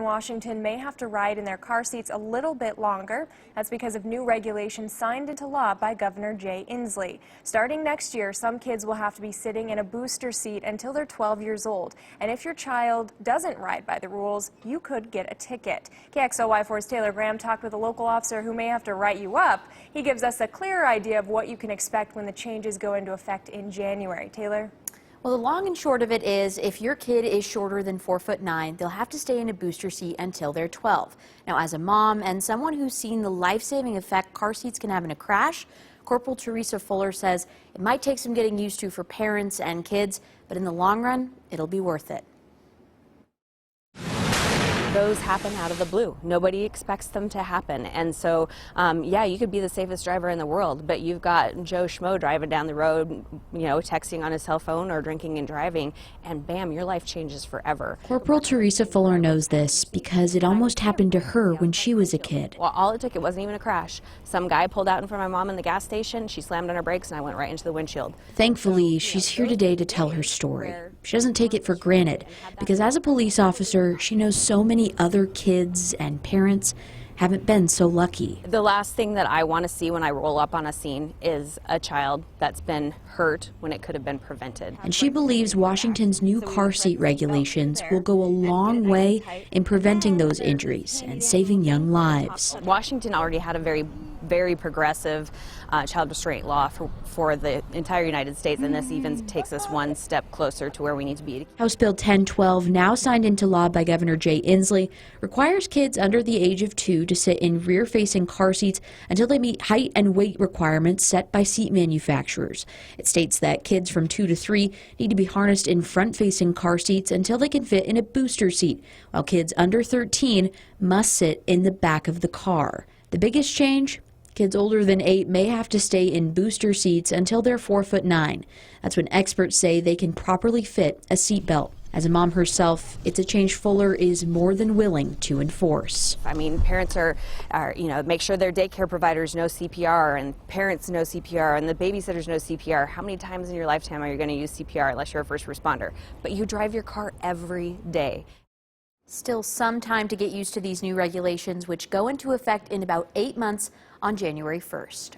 Washington may have to ride in their car seats a little bit longer. That's because of new regulations signed into law by Governor Jay Inslee. Starting next year, some kids will have to be sitting in a booster seat until they're 12 years old. And if your child doesn't ride by the rules, you could get a ticket. KXLY4's Taylor Graham talked with a local officer who may have to write you up. He gives us a clearer idea of what you can expect when the changes go into effect in January. Taylor? Well, the long and short of it is, if your kid is shorter than 4'9", they'll have to stay in a booster seat until they're 12. Now, as a mom and someone who's seen the life-saving effect car seats can have in a crash, Corporal Teresa Fuller says it might take some getting used to for parents and kids, but in the long run, it'll be worth it. Those happen out of the blue. Nobody expects them to happen. And so, yeah, you could be the safest driver in the world, but you've got Joe Schmo driving down the road, texting on his cell phone or drinking and driving, and bam, your life changes forever. Corporal Teresa Fuller knows this because it almost happened to her when she was a kid. Well, all it took, it wasn't even a crash. Some guy pulled out in front of my mom in the gas station, she slammed on her brakes, and I went right into the windshield. Thankfully, she's here today to tell her story. She doesn't take it for granted because as a police officer, she knows so many other kids and parents haven't been so lucky. The last thing that I want to see when I roll up on a scene is a child that's been hurt when it could have been prevented. And she believes Washington's new car seat regulations will go a long way in preventing those injuries and saving young lives. Washington already had a very progressive child restraint law for the entire United States, and this even takes us one step closer to where we need to be. House Bill 1012, now signed into law by Governor Jay Inslee, requires kids under the age of 2 to sit in rear-facing car seats until they meet height and weight requirements set by seat manufacturers. It states that kids from 2 to 3 need to be harnessed in front-facing car seats until they can fit in a booster seat, while kids under 13 must sit in the back of the car. The biggest change? Kids older than 8 may have to stay in booster seats until they're 4'9". That's when experts say they can properly fit a seatbelt. As a mom herself, it's a change Fuller is more than willing to enforce. I mean, parents are make sure their daycare providers know CPR, and parents know CPR, and the babysitters know CPR. How many times in your lifetime are you going to use CPR unless you're a first responder? But you drive your car every day. Still some time to get used to these new regulations, which go into effect in about 8 months on January 1st.